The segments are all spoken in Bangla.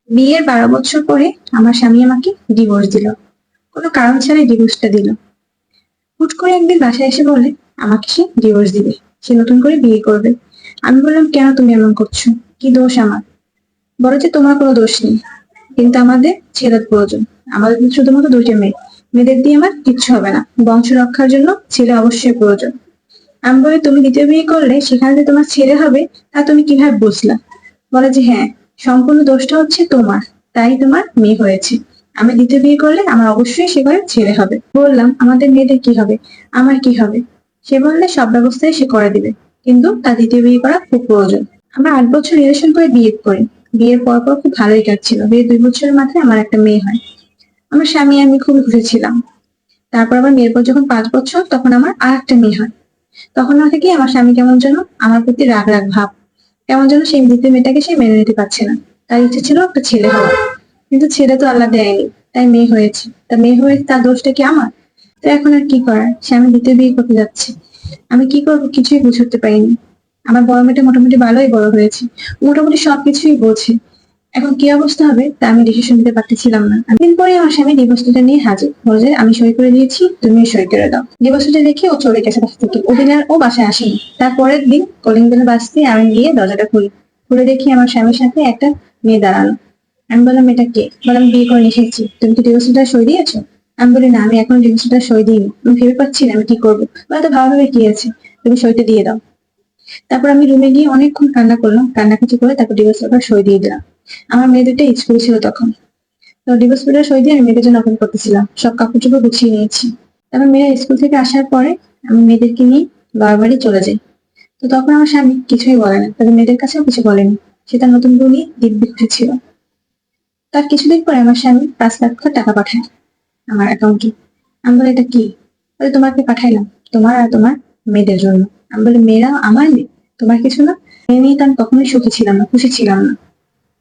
বিয়ের 12 বছর পরে আমার স্বামী আমাকে ডিভোর্স দিল। কোনো কারণ ছাড়াই ডিভোর্সটা দিল। হুট করে একদিন বাসায় এসে বলে আমাকে সে ডিভোর্স দিবে, সে নতুন করে বিয়ে করবে। আমি বললাম, কেন তুমি এমন করছো? কি দোষ আমার? বলে যে তোমার কোনো দোষ নেই, কিন্তু আমাদের ছেলের প্রয়োজন। আমাদের তো শুধুমাত্র দুইটা মেয়ে, মেয়েদের দিয়ে আমার কিচ্ছু হবে না, বংশ রক্ষার জন্য ছেলে অবশ্যই প্রয়োজন। আমি বলি, তুমি দ্বিতীয় বিয়ে করলে সেখানে যে তোমার ছেলে হবে তা তুমি কিভাবে বুঝলা? বলে যে হ্যাঁ, সম্পূর্ণ দোষটা হচ্ছে তোমার, তাই তোমার মেয়ে হয়েছে। আমি দ্বিতীয় বিয়ে করলে আমার অবশ্যই সে ঘরে ছেলে হবে। বললাম, আমাদের মেয়েদের কি হবে? আমার কি হবে? সে বললে সব ব্যবস্থাই সে করে দিবে, কিন্তু তার দ্বিতীয় বিয়ে করা খুব প্রয়োজন। আমরা 8 বছর রিলেশন করে বিয়ে করি। বিয়ের পর পর খুব ভালোই কাটছিল। বিয়ের 2 বছরের মাথায় আমার একটা মেয়ে হয়। আমার স্বামী আমি খুব খুশি ছিলাম। তারপর আবার মেয়ের পর যখন 5 বছর, তখন আমার আর একটা মেয়ে হয়। তখন থেকে আমার স্বামী কেমন যেন আমার প্রতি রাগ রাগ ভাব, কেমন যেন সেই দ্বিতীয় মেয়েটাকে সে মেনে নিতে পারছে না। তার ইচ্ছে ছিল একটা ছেলে হওয়ার, কিন্তু ছেলে তো আল্লাহ দেয়নি, তাই মেয়ে হয়েছে। তা মেয়ে হয়ে তার দোষটা কি আমার? তো এখন আর কি করার, সে আমি দ্বিতীয় বিয়ে করতে যাচ্ছে। আমি কি করবো কিছুই বুঝে উঠতে পারিনি। আমার বড় মেয়েটা মোটামুটি ভালোই বড় হয়েছে, মোটামুটি সবকিছুই বোঝে। এখন কি অবস্থা হবে তা আমি ডিসিশন নিতে পারতেছিলাম না। দিন পরে আমার স্বামী ডিভোর্স লেটার নিয়ে হাজির, বলে যে আমি সই করে দিয়েছি, তুমিও সই করে দাও। ডিভোর্স লেটার রেখে ও চলে গেছে বাসা থেকে। ওদিন আর ও বাসায় আসেনি। তার পরের দিন কলিং বেল বাজতে আমি গিয়ে দরজাটা খুলি। খুলে দেখি আমার স্বামীর সাথে একটা মেয়ে দাঁড়ানো। আমি বললাম, এটা কে? বললাম, বিয়ে করে নিয়ে এসেছি। তুমি কি ডিভোর্স লেটার সই দিয়েছো? আমি বলি, না, আমি এখন ডিভোর্স লেটার সই দিইনি, আমি ভেবে পাচ্ছি না আমি কি করবো। বলে, তো ভালোভাবে কি আছে, তুমি সইতে দিয়ে দাও। তারপর আমি রুমে গিয়ে অনেকক্ষণ কান্না করলাম, কান্নাকাটি করে তারপর ডিভোর্স পেপার সই দিয়ে দিলাম। আমার মেয়ে দুটো স্কুল ছিল তখন। তো ডিভোর্স পেপার সই দিয়ে আমি মেয়েদের জন্য অপেক্ষা করতেছিলাম, সব কাপড় চোপড় গুছিয়ে নিয়েছি। তারপর মেয়েরা স্কুল থেকে আসার পরে আমি মেয়েদেরকে নিয়ে বাবার বাড়ি চলে যাই। তো তখন আমার স্বামী কিছুই বলে না, তবে মেয়েদের কাছেও কিছু বলেনি। সে তার নতুন বউ নিয়ে দিব্যি খুশি ছিল। তার কিছুদিন পরে আমার স্বামী 5 লাখ টাকা পাঠায় আমার অ্যাকাউন্টে। আমি বলি, এটা কি? বলে, তোমাকে পাঠাইলাম তোমার আর তোমার মেয়েদের জন্য। আমি বলি, মেয়েরা আমার মেয়ে, তোমার কিছু না? মেয়ে নিয়ে তো আমি কখনোই সুখী ছিলাম না, খুশি ছিলাম না,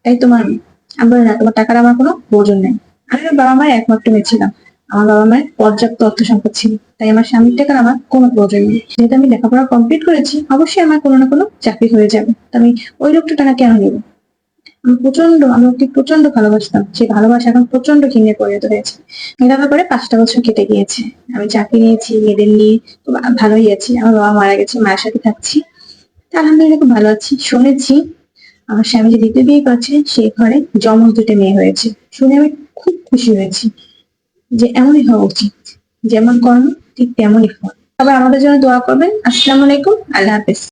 তাই তোমার মেয়ে। আমি বলি, না, তোমার টাকার আমার কোনো প্রয়োজন নেই। আমি আমার বাবা মায়ের একমাত্র মেয়ে ছিলাম। আমার বাবা মায়ের পর্যাপ্ত অর্থ সম্পদ ছিল, তাই আমার স্বামীর টাকার আমার কোনো প্রয়োজন নেই। যেহেতু আমি লেখাপড়া কমপ্লিট করেছি, অবশ্যই আমার কোনো না কোনো চাকরি হয়ে যাবে, তো আমি ওই লোকটা টাকা কেন নেবো? আমি ওকে প্রচন্ড ভালোবাসতাম, সেই ভালোবাসা এখন প্রচন্ড ঘৃণে পরিণত হয়েছে। এভাবে করে 5টা বছর কেটে গিয়েছে। আমি চাকরি নিয়েছি, মেয়েদের নিয়ে খুব ভালোই আছি। আমার বাবা মারা গেছে, মায়ের সাথে থাকছি। তা আলহামদুলিল্লাহ খুব ভালো আছি। শুনেছি আমার স্বামী যে দ্বিতীয় বিয়ে করছে, সে ঘরে যমজ দুটো মেয়ে হয়েছে। শুনে আমি খুব খুশি হয়েছি, যে এমনই হওয়া উচিত। যেমন কর্ম ঠিক তেমনই ফল। সবাই আমাদের জন্য দোয়া করবেন। আসসালামু আলাইকুম, আল্লাহ হাফেজ।